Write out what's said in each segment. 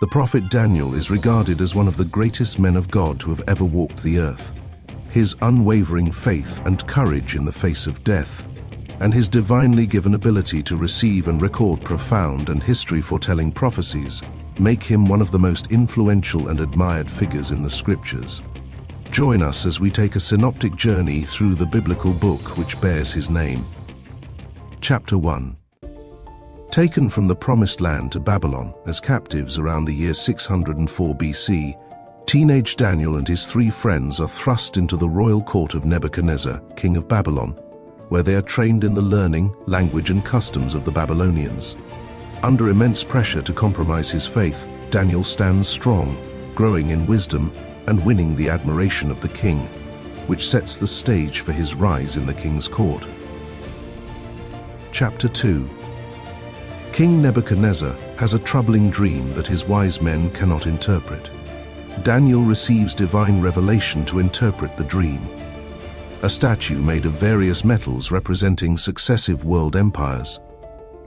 The prophet Daniel is regarded as one of the greatest men of God to have ever walked the earth. His unwavering faith and courage in the face of death, and his divinely given ability to receive and record profound and history-foretelling prophecies, make him one of the most influential and admired figures in the Scriptures. Join us as we take a synoptic journey through the biblical book which bears his name. Chapter 1. Taken from the Promised Land to Babylon as captives around the year 604 BC, teenage Daniel and his three friends are thrust into the royal court of Nebuchadnezzar, king of Babylon, where they are trained in the learning, language and customs of the Babylonians. Under immense pressure to compromise his faith, Daniel stands strong, growing in wisdom and winning the admiration of the king, which sets the stage for his rise in the king's court. Chapter 2. King Nebuchadnezzar has a troubling dream that his wise men cannot interpret. Daniel receives divine revelation to interpret the dream. A statue made of various metals representing successive world empires.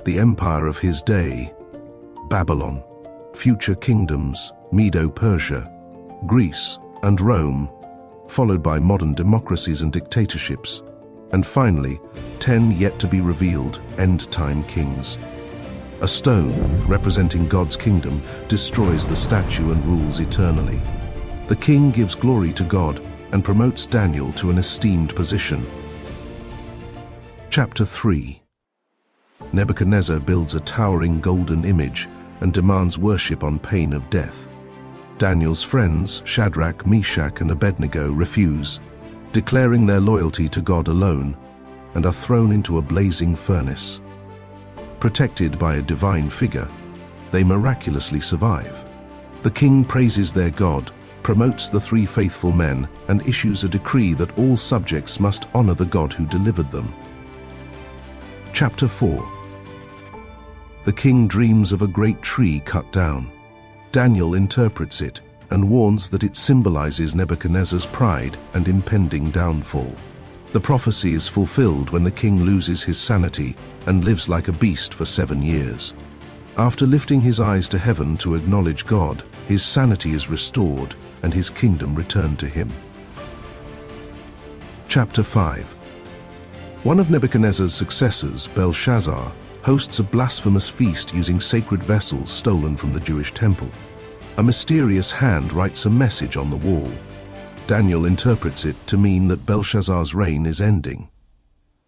The empire of his day, Babylon, future kingdoms, Medo-Persia, Greece, and Rome, followed by modern democracies and dictatorships, and finally, 10 yet-to-be-revealed end-time kings. A stone, representing God's kingdom, destroys the statue and rules eternally. The king gives glory to God and promotes Daniel to an esteemed position. Chapter 3. Nebuchadnezzar builds a towering golden image and demands worship on pain of death. Daniel's friends, Shadrach, Meshach, and Abednego, refuse, declaring their loyalty to God alone, and are thrown into a blazing furnace. Protected by a divine figure, they miraculously survive. The king praises their God, promotes the three faithful men, and issues a decree that all subjects must honor the God who delivered them. Chapter 4. The king dreams of a great tree cut down. Daniel interprets it and warns that it symbolizes Nebuchadnezzar's pride and impending downfall. The prophecy is fulfilled when the king loses his sanity and lives like a beast for 7 years. After lifting his eyes to heaven to acknowledge God, his sanity is restored and his kingdom returned to him. Chapter 5. One of Nebuchadnezzar's successors, Belshazzar, hosts a blasphemous feast using sacred vessels stolen from the Jewish temple. A mysterious hand writes a message on the wall. Daniel interprets it to mean that Belshazzar's reign is ending.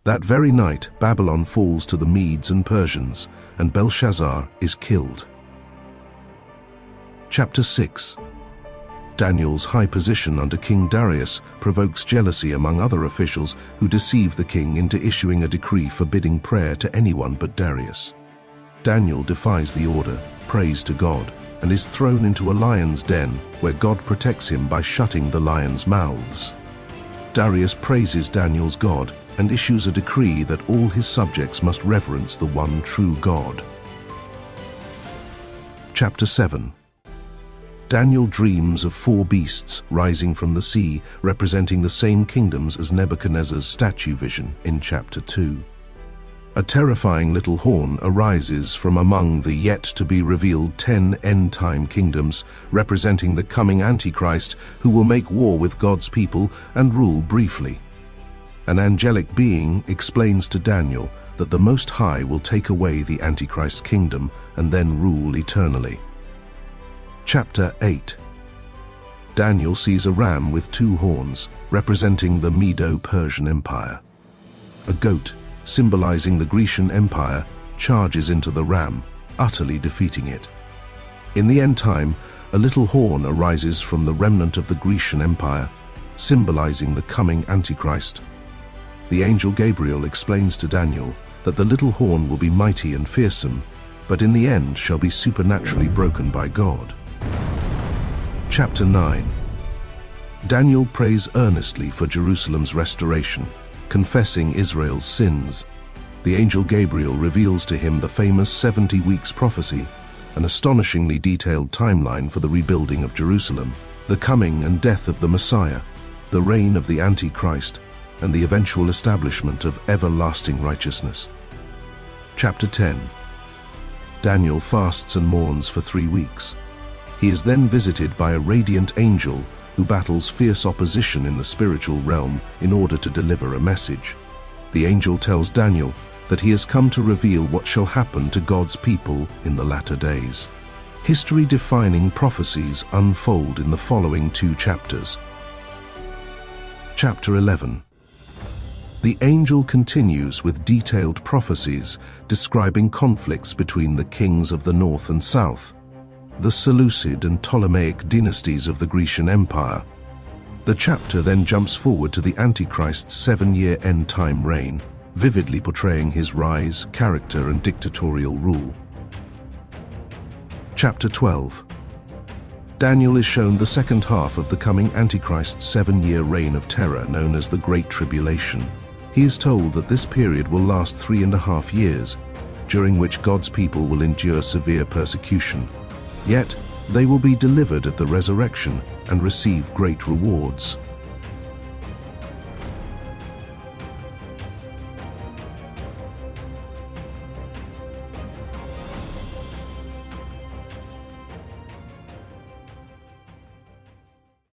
That very night, Babylon falls to the Medes and Persians, and Belshazzar is killed. Chapter 6. Daniel's high position under King Darius provokes jealousy among other officials who deceive the king into issuing a decree forbidding prayer to anyone but Darius. Daniel defies the order, prays to God, and is thrown into a lion's den where God protects him by shutting the lions' mouths. Darius praises Daniel's God and issues a decree that all his subjects must reverence the one true God. Chapter 7. Daniel dreams of 4 beasts rising from the sea, representing the same kingdoms as Nebuchadnezzar's statue vision in chapter 2. A terrifying little horn arises from among the yet-to-be-revealed 10 end-time kingdoms, representing the coming Antichrist who will make war with God's people and rule briefly. An angelic being explains to Daniel that the Most High will take away the Antichrist's kingdom and then rule eternally. Chapter 8. Daniel sees a ram with 2 horns, representing the Medo-Persian Empire. A goat, symbolizing the Grecian Empire, charges into the ram, utterly defeating it. In the end time, a little horn arises from the remnant of the Grecian Empire, symbolizing the coming Antichrist. The angel Gabriel explains to Daniel that the little horn will be mighty and fearsome, but in the end shall be supernaturally broken by God. Chapter 9. Daniel prays earnestly for Jerusalem's restoration, confessing Israel's sins. The angel Gabriel reveals to him the famous 70 weeks prophecy, an astonishingly detailed timeline for the rebuilding of Jerusalem, the coming and death of the Messiah, the reign of the Antichrist, and the eventual establishment of everlasting righteousness. Chapter 10. Daniel fasts and mourns for 3 weeks. He is then visited by a radiant angel who battles fierce opposition in the spiritual realm in order to deliver a message. The angel tells Daniel that he has come to reveal what shall happen to God's people in the latter days. History-defining prophecies unfold in the following 2 chapters. Chapter 11. The angel continues with detailed prophecies describing conflicts between the kings of the north and south, the Seleucid and Ptolemaic dynasties of the Grecian Empire. The chapter then jumps forward to the Antichrist's 7-year end-time reign, vividly portraying his rise, character, and dictatorial rule. Chapter 12. Daniel is shown the second half of the coming Antichrist's 7-year reign of terror known as the Great Tribulation. He is told that this period will last 3.5 years, during which God's people will endure severe persecution. Yet, they will be delivered at the resurrection and receive great rewards.